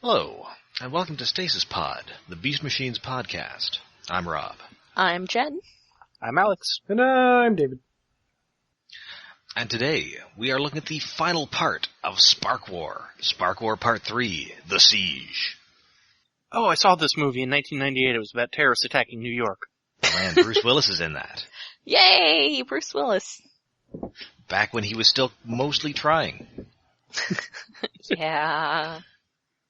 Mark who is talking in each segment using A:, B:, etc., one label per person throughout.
A: Hello, and welcome to Stasis Pod, the Beast Machines podcast. I'm Rob.
B: I'm Jen.
C: I'm Alex.
D: And I'm David.
A: And today, we are looking at the final part of Sparkwar. Sparkwar Part 3, The Siege.
C: Oh, I saw this movie in 1998. It was about terrorists attacking New York.
A: And Bruce Willis is in that.
B: Yay, Bruce Willis.
A: Back when he was still mostly trying.
B: Yeah.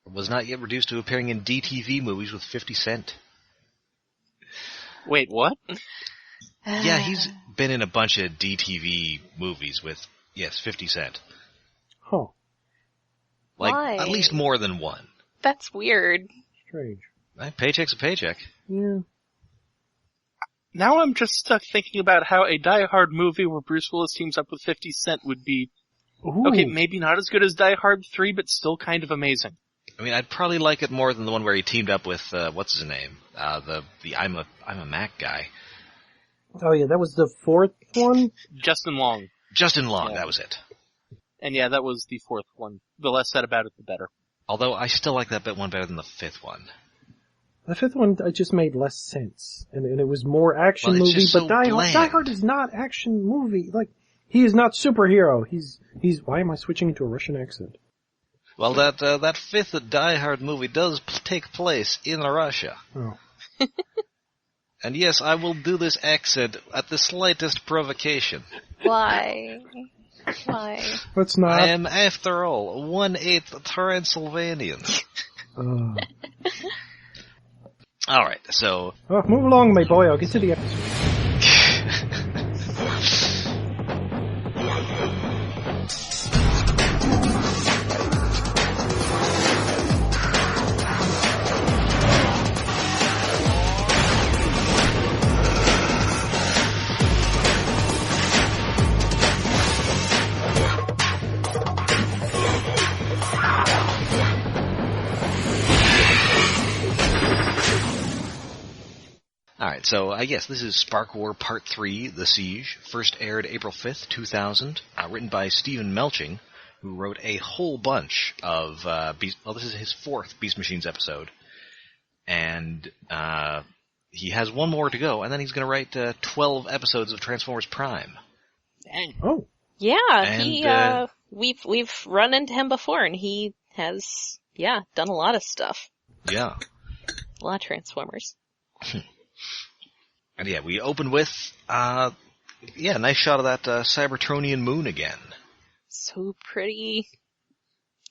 A: Was not yet reduced to appearing in DTV movies with 50 Cent.
C: Wait, what?
A: Yeah, he's been in a bunch of DTV movies with, 50 Cent.
D: Huh.
A: Like,
B: Why?
A: at least more than one.
B: That's weird.
D: Strange.
A: Paycheck's a paycheck.
D: Yeah.
C: Now I'm just stuck thinking about how a Die Hard movie where Bruce Willis teams up with 50 Cent would be,
D: Ooh.
C: okay, maybe not as good as Die Hard 3, but still kind of amazing.
A: I mean, I'd probably like it more than the one where he teamed up with, what's his name? The I'm a Mac guy.
D: Oh yeah, that was the fourth one?
C: Justin Long.
A: Justin Long,
C: Yeah.
A: that was it.
C: And yeah, that was the fourth one. The less said about it, the better.
A: Although, I still like that one better than the fifth one.
D: The fifth one just made less sense. And it was more action
A: Well, it's
D: movie,
A: just
D: but
A: so
D: Die
A: bland.
D: Hard is not action movie. Like, he is not superhero. He's, why am I switching into a Russian accent?
A: Well, that fifth Die Hard movie does take place in Russia.
D: Oh.
A: And yes, I will do this accent at the slightest provocation.
B: Why? Why?
D: Let's not.
A: I am, after all, 1/8 Transylvanian. Alright, so...
D: Oh, move along, my boy. I'll get to the episode.
A: Alright, so I guess this is Sparkwar Part 3, The Siege, first aired April 5th, 2000, written by Stephen Melching, who wrote a whole bunch of this is his fourth Beast Machines episode, and he has one more to go, and then he's going to write 12 episodes of Transformers Prime.
C: Dang.
D: Oh.
B: Yeah,
A: And,
B: we've run into him before, and he has, done a lot of stuff.
A: Yeah.
B: A lot of Transformers.
A: And yeah, we open with, nice shot of that Cybertronian moon again.
B: So pretty.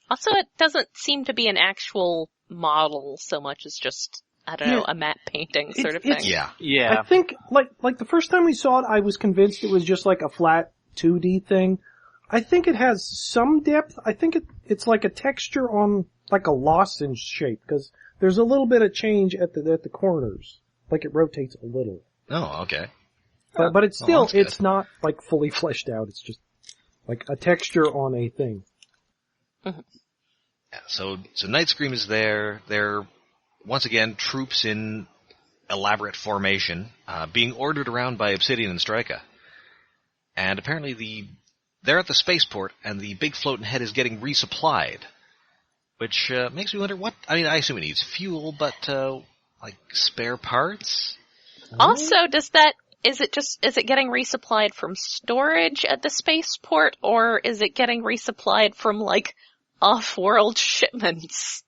B: Also, it doesn't seem to be an actual model so much as just, I don't know, a matte painting sort of thing.
A: Yeah.
C: Yeah.
D: I think, like the first time we saw it, I was convinced it was just like a flat 2D thing. I think it has some depth. I think it's like a texture on, like a lozenge shape, because there's a little bit of change at the corners. Like it rotates a little.
A: Oh, okay.
D: But it's still,
A: that's good.
D: it's not like fully fleshed out. It's just like a texture on a thing.
A: Yeah, so Nightscream is there. They're, once again, troops in elaborate formation, being ordered around by Obsidian and Strika. And apparently they're at the spaceport, and the big floating head is getting resupplied. Which makes me wonder I assume it needs fuel, but, like, spare parts?
B: Also, is it getting resupplied from storage at the spaceport, or is it getting resupplied from, like, off-world shipments?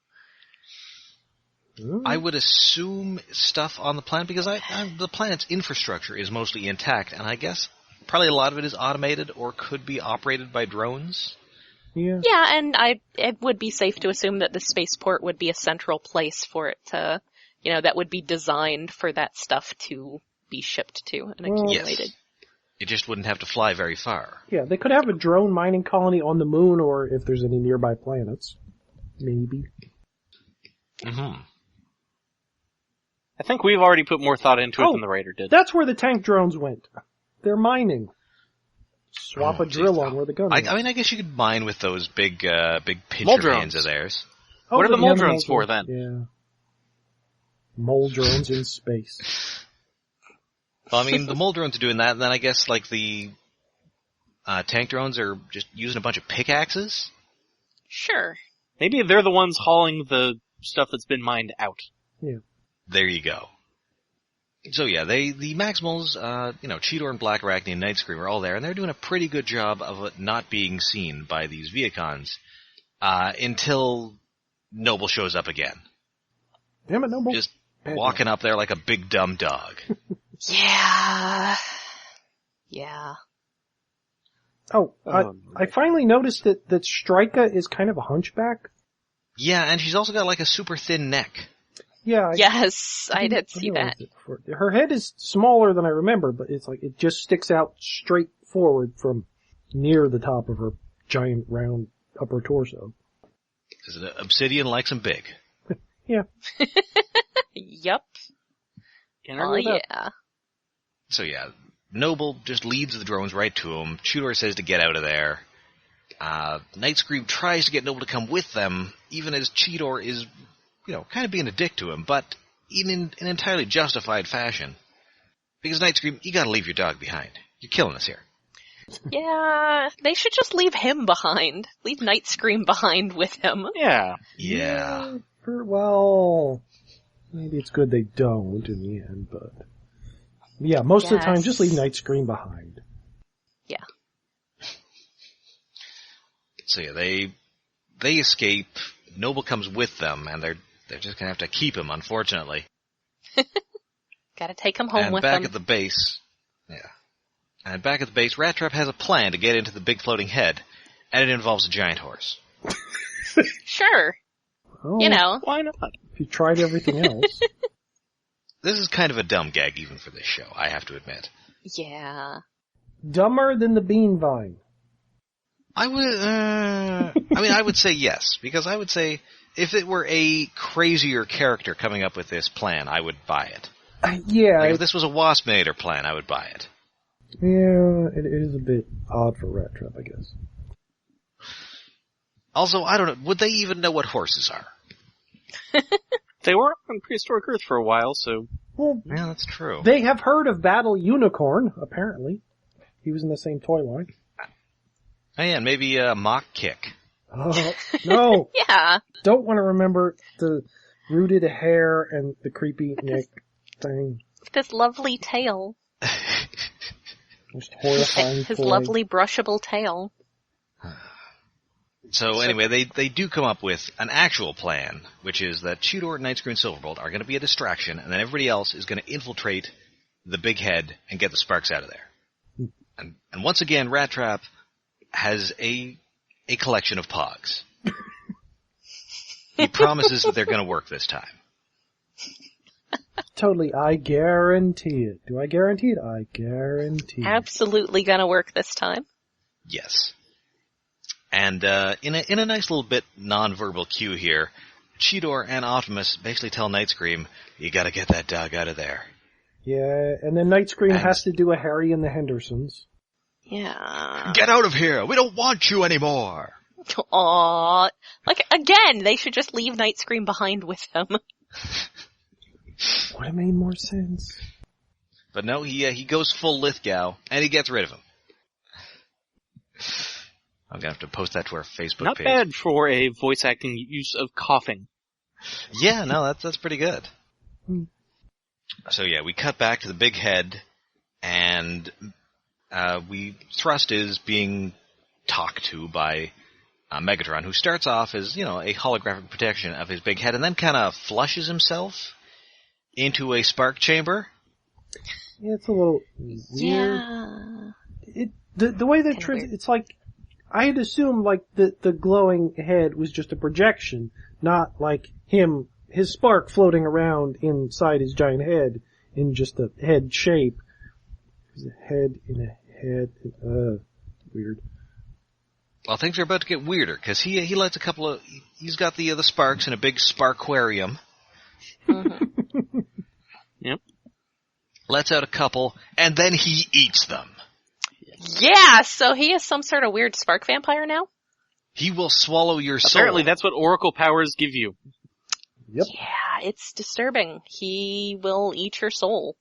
A: I would assume stuff on the planet, because the planet's infrastructure is mostly intact, and I guess probably a lot of it is automated or could be operated by drones.
D: Yeah.
B: Yeah, and it would be safe to assume that the spaceport would be a central place for it to, that would be designed for that stuff to be shipped to and accumulated.
A: Yes. It just wouldn't have to fly very far.
D: Yeah, they could have a drone mining colony on the moon, or if there's any nearby planets. Maybe.
A: Mm-hmm.
C: I think we've already put more thought into it than the Raider did.
D: That's where the tank drones went. They're mining. Swap a drill on where the gun is.
A: I mean, I guess you could mine with those big pincher
C: Mole drones.
A: hands of theirs.
D: Oh,
C: What are the
D: yeah,
C: mole drones for, then?
D: Yeah. Mole drones in space.
A: Well, I mean, the mole drones are doing that, and then I guess, like, the tank drones are just using a bunch of pickaxes?
B: Sure.
C: Maybe they're the ones hauling the stuff that's been mined out.
D: Yeah.
A: There you go. So yeah, the Maximals, Cheetor and Black Arachne and Nightscream are all there, and they're doing a pretty good job of it not being seen by these Viacons, until Noble shows up again.
D: Damn it, Noble.
A: Just walking up there like a big dumb dog.
B: Yeah. Yeah.
D: Oh, I finally noticed that Strika is kind of a hunchback.
A: Yeah, and she's also got like a super thin neck.
D: Yeah.
B: Yes, I did see that.
D: Her head is smaller than I remember, but it's like it just sticks out straight forward from near the top of her giant round upper torso.
A: Because Obsidian likes them big.
D: Yeah.
B: Yep.
C: Oh,
B: yeah.
A: So yeah, Noble just leads the drones right to him. Cheetor says to get out of there. Nightscream tries to get Noble to come with them, even as Cheetor is, kind of being a dick to him, but in an entirely justified fashion. Because Nightscream, you gotta leave your dog behind. You're killing us here.
B: Yeah, they should just leave him behind. Leave Nightscream behind with him.
C: Yeah.
A: Yeah.
D: Well, maybe it's good they don't in the end, but... Yeah, most of the time, just leave Nightscream behind.
B: Yeah.
A: So yeah, they escape. Noble comes with them, and they're just gonna have to keep him, unfortunately.
B: Gotta take him home
A: and
B: with
A: back
B: them.
A: at the base, And back at the base, Rat Trap has a plan to get into the big floating head, and it involves a giant horse.
B: Sure.
D: Oh,
C: Why not?
D: if you tried everything else.
A: This is kind of a dumb gag even for this show, I have to admit.
B: Yeah.
D: Dumber than the bean vine.
A: I would say yes, because I would say if it were a crazier character coming up with this plan, I would buy it.
D: Yeah.
A: Like if this was a Waspinator plan, I would buy it.
D: Yeah, it is a bit odd for Rat Trap, I guess.
A: Also, I don't know, would they even know what horses are?
C: They were on prehistoric Earth for a while, so...
D: Well,
A: yeah, that's true.
D: They have heard of Battle Unicorn, apparently. He was in the same toy line.
A: Oh yeah, and maybe Mock Kick.
D: Oh, no.
B: Yeah.
D: Don't want to remember the rooted hair and the creepy neck thing.
B: This lovely tail.
D: Most horrifying
B: His
D: toy.
B: lovely brushable tail.
A: So anyway, they do come up with an actual plan, which is that Cheetor, Nightscream, and Silverbolt are going to be a distraction, and then everybody else is going to infiltrate the big head and get the sparks out of there. And once again, Rat Trap has a collection of pogs. He promises that they're going to work this time.
D: Totally, I guarantee it. Do I guarantee it? I guarantee it.
B: Absolutely gonna work this time.
A: Yes. And in a nice little bit non-verbal cue here, Cheetor and Optimus basically tell Nightscream, you gotta get that dog out of there.
D: Yeah, and then Nightscream has to do a Harry and the Hendersons.
B: Yeah.
A: Get out of here! We don't want you anymore!
B: Aww. Like, again, they should just leave Nightscream behind with him.
D: Would have made more sense.
A: But no, he goes full Lithgow, and he gets rid of him. I'm gonna have to post that to our Facebook
C: Not
A: page.
C: Not bad for a voice acting use of coughing.
A: Yeah, no, that's pretty good. So yeah, we cut back to the big head, and Thrust is being talked to by Megatron, who starts off as, a holographic protection of his big head, and then kind of flushes himself into a spark chamber.
D: Yeah, it's a little weird.
B: Yeah.
D: The way that it's like, I had assumed like the glowing head was just a projection, not like his spark floating around inside his giant head in just a head shape. There's a head in a head. Weird.
A: Well, things are about to get weirder, because he lights he's got the sparks in a big sparkarium.
B: Mm-hmm.
C: Yep.
A: Lets out a couple, and then he eats them.
B: Yeah, so he is some sort of weird spark vampire now?
A: He will swallow your soul.
C: Apparently that's what Oracle powers give you.
D: Yep.
B: Yeah, it's disturbing. He will eat your soul.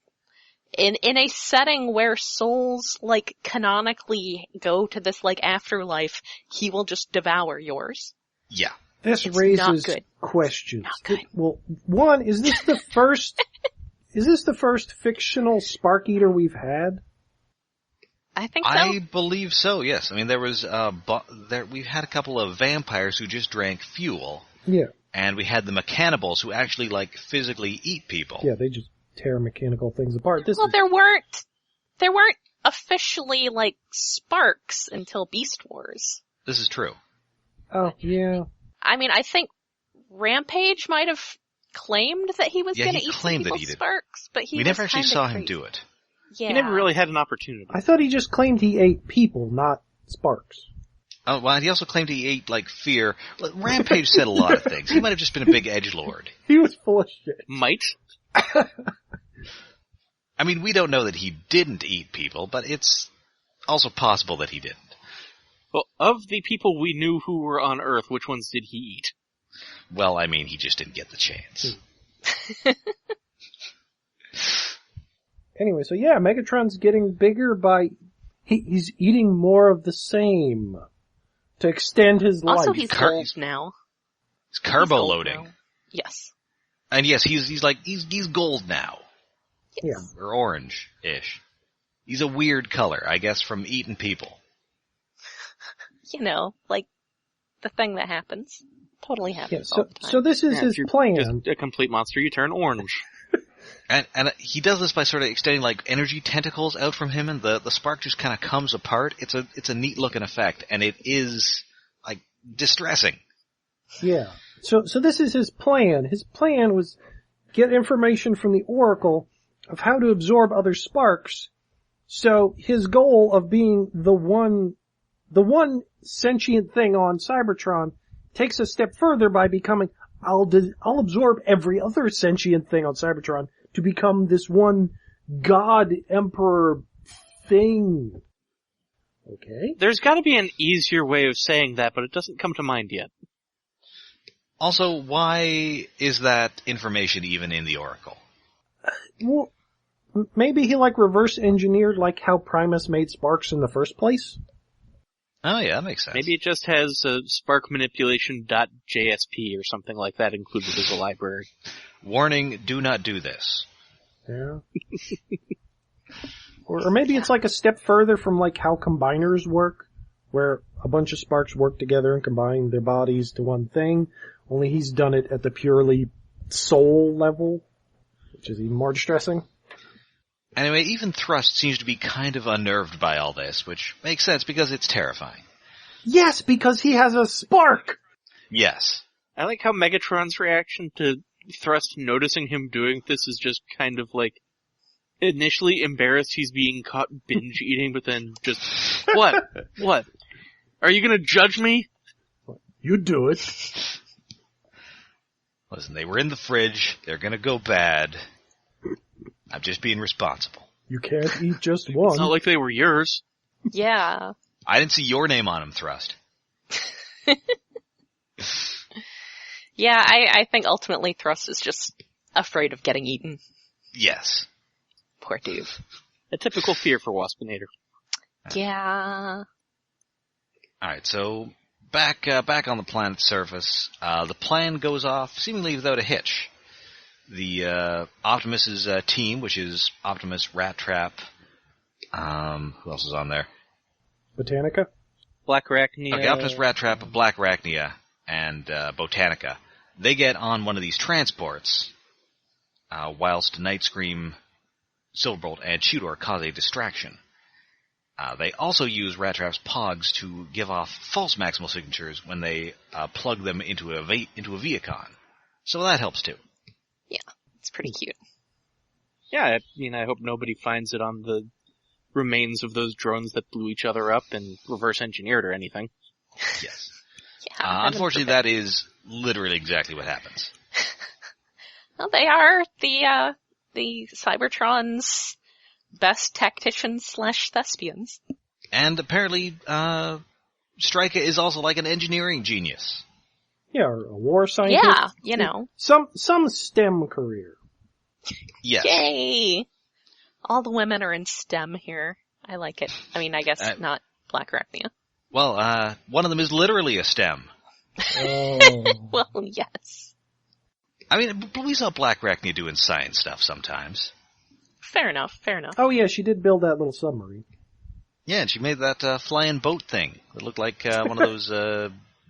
B: In a setting where souls, canonically go to this, afterlife, he will just devour yours.
A: Yeah.
D: This
B: It's
D: raises
B: not good.
D: questions.
B: Not good.
D: Well, one, is this the first fictional Spark Eater we've had?
B: I think so.
A: I believe so, yes. I mean, there was, we've had a couple of vampires who just drank fuel.
D: Yeah.
A: And we had the Mechanibals who actually, physically eat people.
D: Yeah, they just tear mechanical things apart.
B: There weren't officially, sparks until Beast Wars.
A: This is true.
D: Oh, yeah.
B: I mean, I think Rampage might have claimed that he was going to eat some
A: claimed that
B: people's
A: he did.
B: sparks, but
A: We never actually saw him do it.
B: Yeah.
C: He never really had an opportunity.
D: I thought he just claimed he ate people, not sparks.
A: Oh, well, he also claimed he ate, fear. Rampage said a lot of things. He might have just been a big edgelord.
D: He was full of shit.
C: Might.
A: I mean, we don't know that he didn't eat people, but it's also possible that he didn't.
C: Well, of the people we knew who were on Earth, which ones did he eat?
A: Well, I mean, he just didn't get the chance.
D: Anyway, so yeah, Megatron's getting bigger by... He's eating more of the same to extend his life.
B: Also, he's gold now.
A: He's carbo loading.
B: Now. Yes.
A: And yes, he's gold now.
D: Yeah.
A: Or orange-ish. He's a weird color, I guess, from eating people.
B: The thing that happens. Totally happens all the time.
D: So this is his plan.
C: Just a complete monster, you turn orange.
A: And he does this by sort of extending energy tentacles out from him, and the spark just kind of comes apart. It's a neat looking effect, and it is distressing.
D: Yeah. So this is his plan. His plan was get information from the Oracle of how to absorb other sparks. So his goal of being the one sentient thing on Cybertron takes a step further by becoming, I'll absorb every other sentient thing on Cybertron to become this one god emperor thing. Okay.
C: There's gotta be an easier way of saying that, but it doesn't come to mind yet.
A: Also, why is that information even in the Oracle?
D: Well, maybe he reverse engineered how Primus made sparks in the first place?
A: Oh yeah, that makes sense.
C: Maybe it just has spark manipulation.jsp or something like that included as a library.
A: Warning, do not do this.
D: Yeah. or maybe it's a step further from how combiners work, where a bunch of sparks work together and combine their bodies to one thing, only he's done it at the purely soul level, which is even more distressing.
A: Anyway, even Thrust seems to be kind of unnerved by all this, which makes sense because it's terrifying.
D: Yes, because he has a spark!
A: Yes.
C: I like how Megatron's reaction to Thrust noticing him doing this is just kind of initially embarrassed he's being caught binge eating, but then just, what? What? Are you gonna judge me?
D: You do it.
A: Listen, they were in the fridge, they're gonna go bad. I'm just being responsible.
D: You can't eat just one.
C: It's not like they were yours.
B: Yeah.
A: I didn't see your name on them, Thrust.
B: Yeah, I think ultimately Thrust is just afraid of getting eaten.
A: Yes.
B: Poor dude.
C: A typical fear for Waspinator.
B: Yeah.
A: Alright, so back on the planet's surface, the plan goes off seemingly without a hitch. The Optimus's team, which is Optimus, Rat Trap, who else is on there?
D: Botanica?
C: Black Arachnia.
A: Okay, Optimus, Rat Trap, Black Arachnia, and Botanica. They get on one of these transports, whilst Nightscream, Silverbolt, and Cheetor cause a distraction. They also use Rat Trap's pogs to give off false Maximal signatures when they plug them into a Viacon. So that helps too.
B: Yeah, it's pretty cute.
C: Yeah, I hope nobody finds it on the remains of those drones that blew each other up and reverse engineered or anything.
A: Yes.
B: Yeah,
A: unfortunately, that is literally exactly what happens.
B: Well, they are the Cybertron's best tacticians / thespians.
A: And apparently, Strika is also an engineering genius.
D: Yeah, or a war scientist.
B: Yeah,
D: Some STEM career.
A: Yes.
B: Yay! All the women are in STEM here. I like it. I mean, I guess not Black Arachnia.
A: Well, one of them is literally a STEM.
D: Oh.
B: Well, yes.
A: I mean, but we saw Black Arachnia doing science stuff sometimes.
B: Fair enough, fair enough.
D: Oh yeah, she did build that little submarine.
A: Yeah, and she made that flying boat thing. It looked like one of those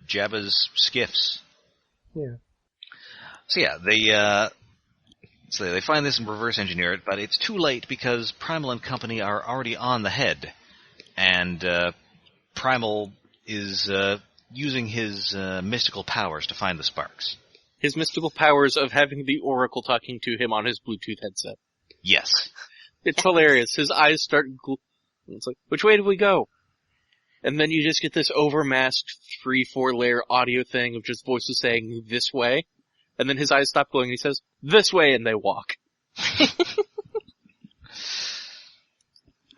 A: Jabba's skiffs.
D: Yeah.
A: So yeah, they find this and reverse engineer it, but it's too late because Primal and company are already on the head, and Primal is using his mystical powers to find the sparks.
C: His mystical powers of having the Oracle talking to him on his Bluetooth headset.
A: Yes.
C: It's hilarious. His eyes start it's like, which way do we go? And then you just get this overmasked 3-4 layer audio thing of just voices saying this way. And then his eyes stop glowing and he says, this way, and they walk.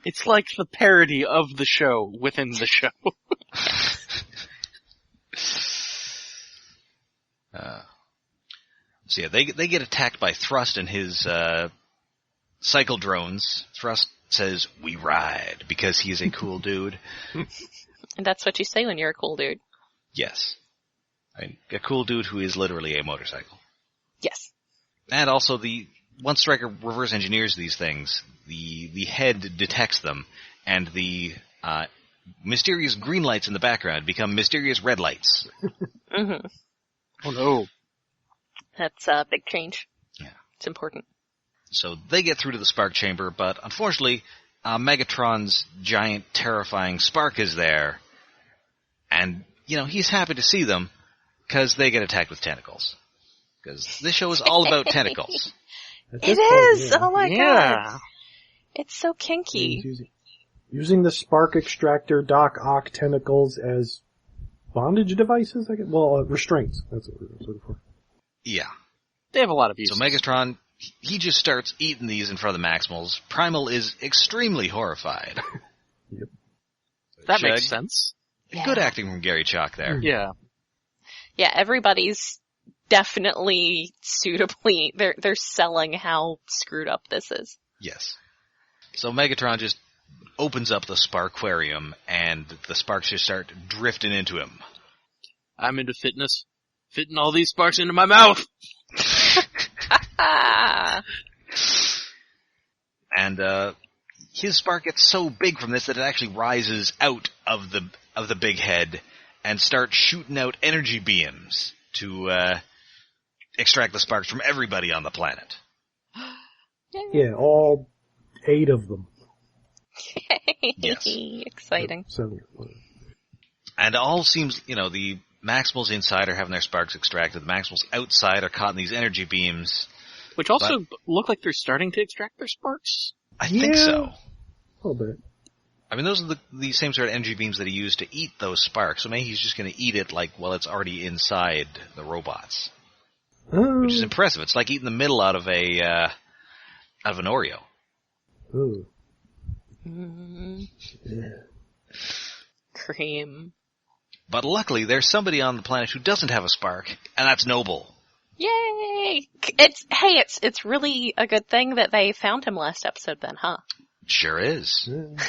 C: It's like the parody of the show within the show.
A: So yeah, they get attacked by Thrust and his cycle drones. Thrust says, "We ride," because he is a cool dude.
B: And that's what you say when you're a cool dude.
A: Yes. I mean, a cool dude who is literally a motorcycle.
B: Yes.
A: And also, once Stryker reverse engineers these things, the head detects them, and the mysterious green lights in the background become mysterious red lights.
B: Mm-hmm.
C: Oh no.
B: That's a big change.
A: Yeah.
B: It's important.
A: So they get through to the spark chamber, but unfortunately, Megatron's giant, terrifying spark is there, and, he's happy to see them, because they get attacked with tentacles. Because this show is all about tentacles.
B: It is!
D: Yeah.
B: Oh my
C: Yeah.
B: god. It's so kinky.
D: Using the spark extractor Doc Ock tentacles as bondage devices, I guess? Well, restraints. That's what we're looking for.
A: Yeah.
C: They have a lot of uses.
A: So Megatron, he just starts eating these in front of the Maximals. Primal is extremely horrified.
D: Yep.
C: That
A: Shug,
C: makes sense.
B: Yeah.
A: Good acting from Gary Chalk there.
C: Yeah.
B: Yeah, everybody's definitely suitably, they're selling how screwed up this is.
A: Yes. So Megatron just opens up the Sparkwarium, and the sparks just start drifting into him.
C: I'm into fitness. Fitting all these sparks into my mouth!
B: Ah!
A: And his spark gets so big from this that it actually rises out of the big head and starts shooting out energy beams to extract the sparks from everybody on the planet.
D: Yeah, all 8 of them.
A: Yes.
B: Exciting.
D: 7.
A: And all seems, the Maximals inside are having their sparks extracted. The Maximals outside are caught in these energy beams.
C: Which also look like they're starting to extract their sparks.
A: I think so.
D: A little bit.
A: I mean, those are the same sort of energy beams that he used to eat those sparks, so maybe he's just going to eat it while it's already inside the robots. Which is impressive. It's like eating the middle out of an Oreo.
D: Ooh.
B: Mm,
D: Yeah.
B: cream.
A: But luckily, there's somebody on the planet who doesn't have a spark, and that's Noble.
B: Yay! It's really a good thing that they found him last episode then, huh?
A: Sure is.
D: Yeah.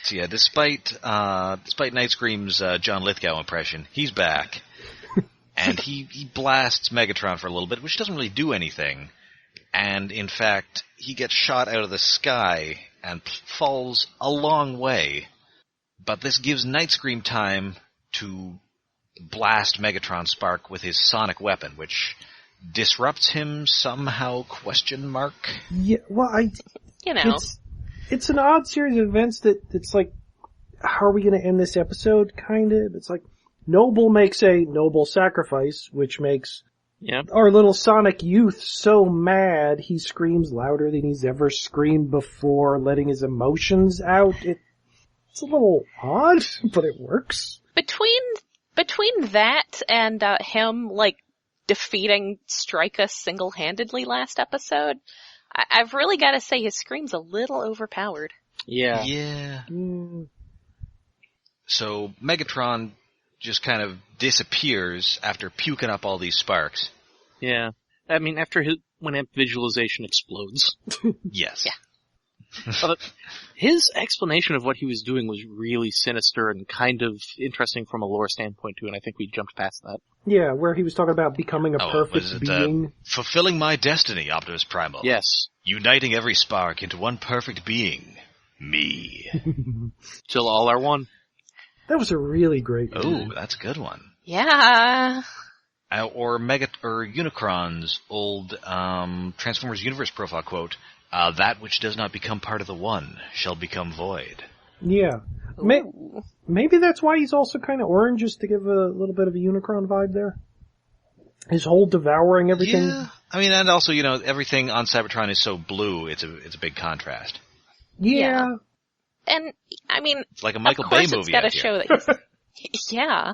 A: So yeah, despite Nightscream's John Lithgow impression, he's back. And he blasts Megatron for a little bit, which doesn't really do anything. And in fact, he gets shot out of the sky and falls a long way. But this gives Nightscream time to blast Megatron's spark with his sonic weapon, which him somehow, ?
D: Yeah, well, it's an odd series of events it's like, how are we going to end this episode, kind of? It's like, Noble makes a noble sacrifice, which makes our little Sonic youth so mad he screams louder than he's ever screamed before, letting his emotions out. It's a little odd, but it works.
B: Between that and him, defeating Stryka single-handedly last episode, I've really got to say his scream's a little overpowered.
C: Yeah.
A: Yeah.
D: Mm.
A: So Megatron just kind of disappears after puking up all these sparks.
C: Yeah. I mean, when Amp Visualization explodes.
A: Yes.
B: Yeah.
C: But his explanation of what he was doing was really sinister and kind of interesting from a lore standpoint too, and I think we jumped past that.
D: Yeah, where he was talking about becoming a
A: was
D: perfect
A: it,
D: being.
A: fulfilling my destiny, Optimus Primal.
C: Yes.
A: Uniting every spark into one perfect being. Me.
C: Till all are one.
D: That was a really great
A: Oh, that's a good one.
B: Yeah.
A: Or Unicron's old Transformers Universe profile quote, that which does not become part of the one shall become void.
D: Yeah. Maybe that's why he's also kind of orange, just to give a little bit of a Unicron vibe there. His whole devouring everything.
A: Yeah. I mean, and also, everything on Cybertron is so blue, it's a big contrast.
D: Yeah.
B: And, I mean,
A: It's like a Michael
B: of course
A: Bay movie.
B: it's gotta show that he's, yeah.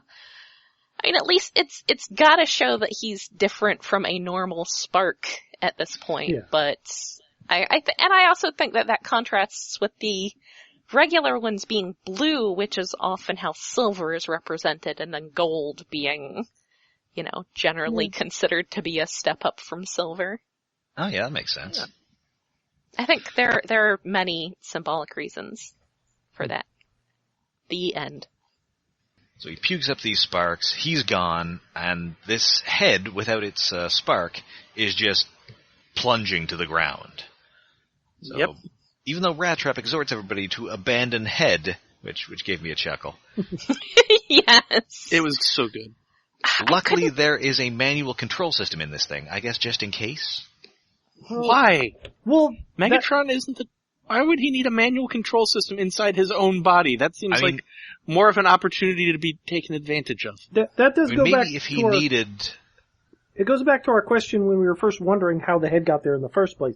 B: I mean, at least it's gotta show that he's different from a normal Spark at this point,
D: Yeah.
B: but I also think that contrasts with the regular ones being blue, which is often how silver is represented, and then gold being, generally considered to be a step up from silver.
A: Oh yeah, that makes sense.
B: Yeah. I think there are many symbolic reasons for that. The end.
A: So he pukes up these sparks, he's gone, and this head, without its spark, is just plunging to the ground. So,
C: Yep.
A: Even though Rat Trap exhorts everybody to abandon head, which gave me a chuckle.
B: Yes.
C: It was so good.
A: Luckily, there is a manual control system in this thing, I guess just in case.
C: Why?
D: Well,
C: Megatron isn't the... Why would he need a manual control system inside his own body? That seems like more of an opportunity to be taken advantage of.
D: that does go back
A: maybe if
D: to
A: he needed...
D: It goes back to our question when we were first wondering how the head got there in the first place.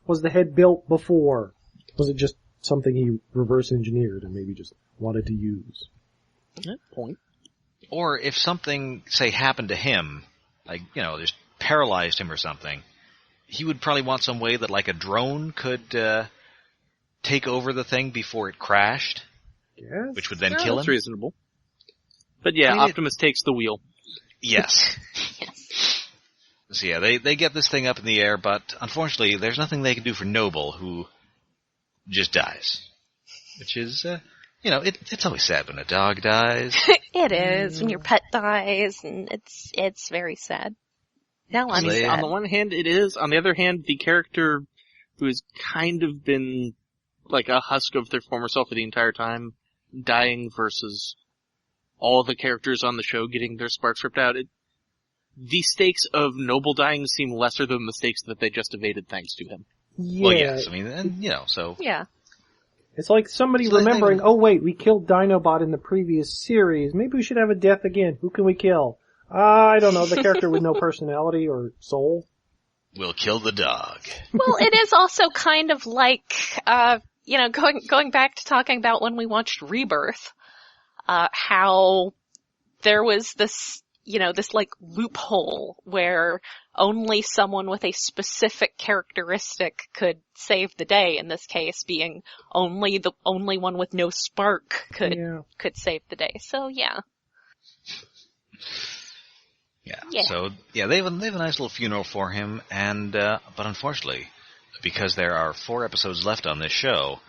D: Was the head built before? Was it just something he reverse engineered and maybe just wanted to use?
C: Good point.
A: Or if something, say, happened to him, like, just paralyzed him or something, he would probably want some way that, like, a drone could take over the thing before it crashed,
D: Yes.
A: which would then kill him.
C: That's reasonable. But yeah, Optimus takes the wheel.
A: Yes.
B: Yes.
A: So yeah, they get this thing up in the air, but unfortunately, there's nothing they can do for Noble, who just dies. Which is, it's always sad when a dog dies.
B: It is, when your pet dies, and it's very sad. Now I'm sad.
C: On the one hand, it is. On the other hand, the character who has kind of been like a husk of their former self for the entire time, dying versus all the characters on the show getting their sparks ripped out, the stakes of Noble dying seem lesser than the stakes that they just evaded thanks to him.
D: Yeah.
A: Well, yes, I mean, and, so...
B: Yeah.
D: It's like somebody
A: So
D: remembering, oh wait, we killed Dinobot in the previous series. Maybe we should have a death again. Who can we kill? I don't know, the character with no personality or soul.
A: We'll kill the dog.
B: Well, it is also kind of like, going back to talking about when we watched Rebirth, how there was this, this like loophole where only someone with a specific characteristic could save the day, in this case being the only one with no spark could save the day. So yeah.
A: Yeah. So they have a nice little funeral for him, and but unfortunately, because there are 4 episodes left on this show,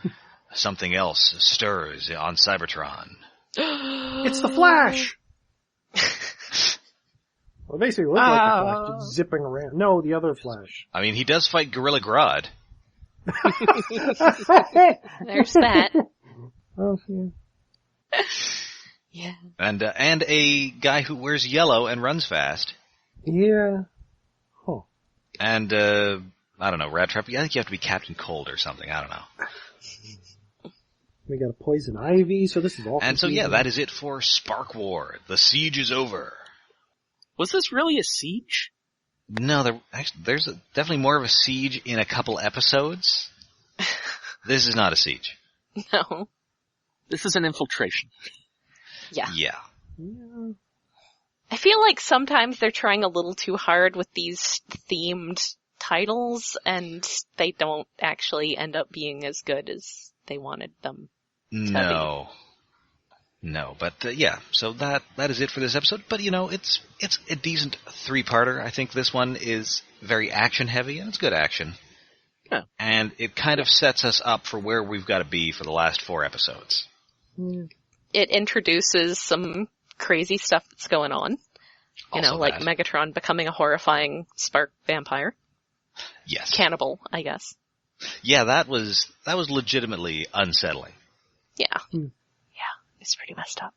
A: something else stirs on Cybertron.
D: It's the Flash! Well, it basically looked like the Flash, just zipping around. No, the other Flash.
A: I mean, he does fight Gorilla Grodd.
B: There's that.
D: Oh, yeah.
B: Yeah.
A: And a guy who wears yellow and runs fast.
D: Yeah. Huh.
A: And, I don't know, Rat Trap, I think you have to be Captain Cold or something, I don't know.
D: We got a Poison Ivy, so this is all
A: And so,
D: confusing.
A: that is it for Sparkwar. The siege is over.
C: Was this really a siege?
A: No, there's definitely more of a siege in a couple episodes. This is not a siege.
B: No.
C: This is an infiltration.
B: Yeah.
A: Yeah.
B: I feel like sometimes they're trying a little too hard with these themed titles, and they don't actually end up being as good as they wanted them to be.
A: No, but so that is it for this episode. But it's a decent 3-parter. I think this one is very action heavy, and it's good action.
C: Yeah.
A: And it kind of sets us up for where we've got to be for the last 4 episodes.
B: It introduces some crazy stuff that's going on. You know,
A: Also
B: like
A: that.
B: Megatron becoming a horrifying spark vampire.
A: Yes.
B: Cannibal, I guess.
A: Yeah, that was legitimately unsettling.
B: Yeah. Yeah, it's pretty messed up.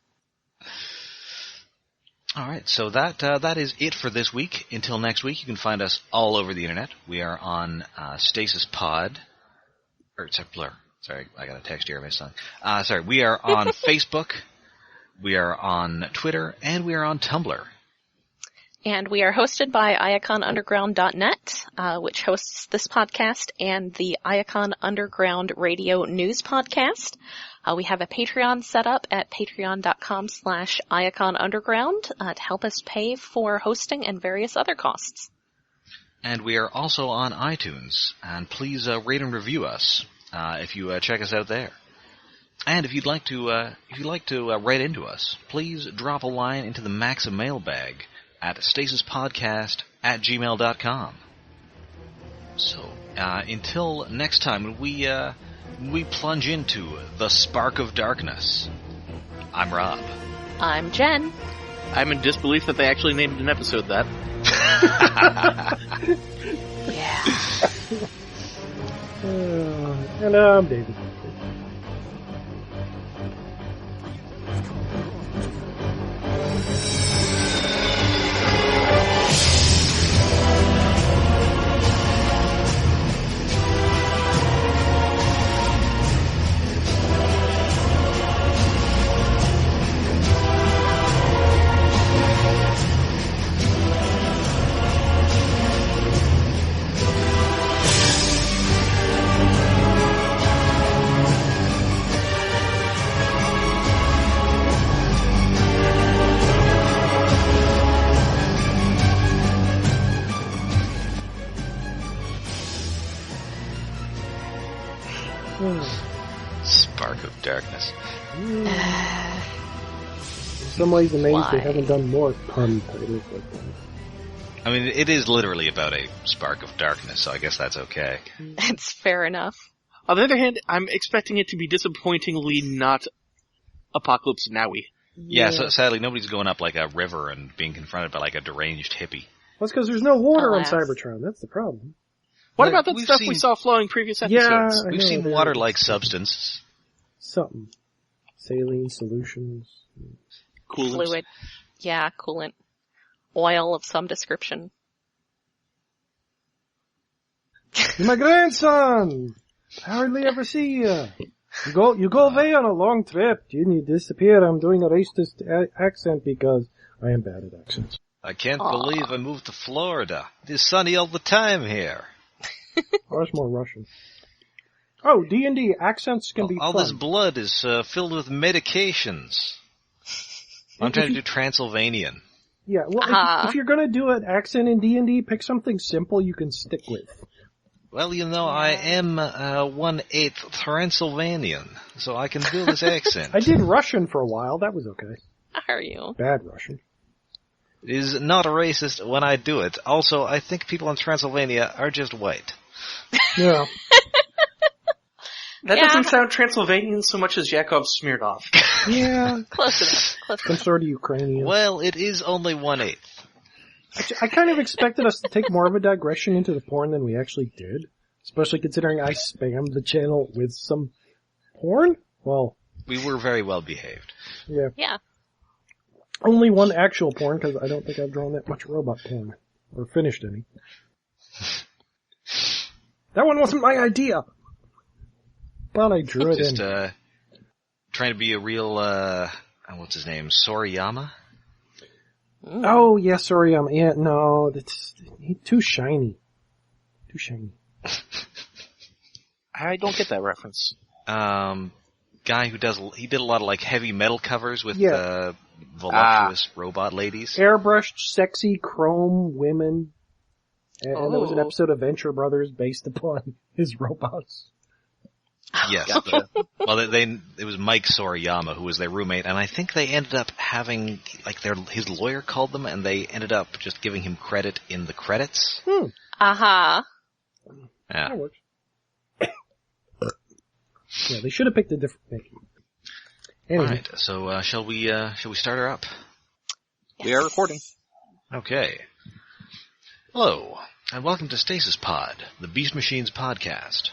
A: All right, so that is it for this week. Until next week, you can find us all over the internet. We are on Stasis Pod. Sorry, Blur. Sorry, I got a text here. I missed something. Sorry, we are on Facebook. We are on Twitter, and we are on Tumblr.
B: And we are hosted by iaconunderground.net, which hosts this podcast and the Iacon Underground Radio News podcast. We have a Patreon set up at patreon.com/iaconunderground to help us pay for hosting and various other costs.
A: And we are also on iTunes. And please rate and review us if you check us out there. And if you'd like to write into us, please drop a line into the Max mailbag at stasispodcast@gmail.com. So, until next time, we plunge into the spark of darkness. I'm Rob.
B: I'm Jen.
C: I'm in disbelief that they actually named an episode that.
B: Yeah.
D: And I'm David.
A: Spark of darkness.
D: In some ways amazed they
B: Why?
D: haven't done more pun titles like that.
A: I mean, it is literally about a spark of darkness, so I guess that's okay.
B: It's fair enough.
C: On the other hand, I'm expecting it to be disappointingly not Apocalypse Nowy.
A: Yeah, so sadly, nobody's going up like a river and being confronted by like a deranged hippie.
D: That's because there's no water
B: Alas.
D: on Cybertron. That's the problem.
C: What
A: Like,
C: about that
A: we've
C: stuff we
A: seen-
C: saw flowing previous
D: Yeah,
C: episodes?
D: I
A: We've
D: know,
A: seen
D: there-
A: water-like substance.
D: Something. Saline solutions.
C: Coolants.
B: Fluid. Yeah, coolant. Oil of some description.
D: You're my grandson! I hardly ever see you. You go away on a long trip, then you disappear. I'm doing a racist accent because I am bad at accents.
A: I can't
B: Aw.
A: believe I moved to Florida. It is sunny all the time here.
D: Oh, that's more Russian. Oh, D&D accents can be
A: All
D: fun.
A: this blood is filled with medications. I'm trying to do Transylvanian.
D: Yeah, well, if you're gonna do an accent in D&D, pick something simple you can stick with.
A: Well, you know, I am 1/8 Transylvanian, so I can do this accent.
D: I did Russian for a while. That was okay.
B: Are you?
D: Bad Russian.
A: It is not racist when I do it. Also, I think people in Transylvania are just white.
D: Yeah.
C: That
B: Yeah.
C: doesn't sound Transylvanian so much as Yakov Smirnov.
D: Yeah.
B: Close enough. Close
D: Some
B: enough.
D: sort of Ukrainian.
A: Well, it is only 1/8.
D: I kind of expected us to take more of a digression into the porn than we actually did. Especially considering I spammed the channel with some porn. Well,
A: We were very well behaved.
D: yeah.
B: Yeah.
D: Only one actual porn, because I don't think I've drawn that much robot porn. Or finished any. That one wasn't my idea! But I drew it
A: Just
D: in.
A: trying to be a real, what's his name? Soriyama?
D: Oh, yeah, sorry, yeah, no, that's too shiny. Too shiny.
C: I don't get that reference.
A: Guy who he did a lot of like heavy metal covers with,
D: Yeah.
A: voluptuous robot ladies.
D: Airbrushed, sexy, chrome women. And there was an
B: Oh.
D: episode of Venture Brothers based upon his robots.
A: Yes. Well, it was Mike Soriyama who was their roommate, and I think they ended up having, like, his lawyer called them, and they ended up just giving him credit in the credits.
B: Aha.
A: Yeah.
D: That works. Yeah, they should have picked a different Mickey. Anyway.
A: Alright, so shall we start her up?
B: Yes.
E: We are recording.
A: Okay. Hello, and welcome to Stasis Pod, the Beast Machines podcast.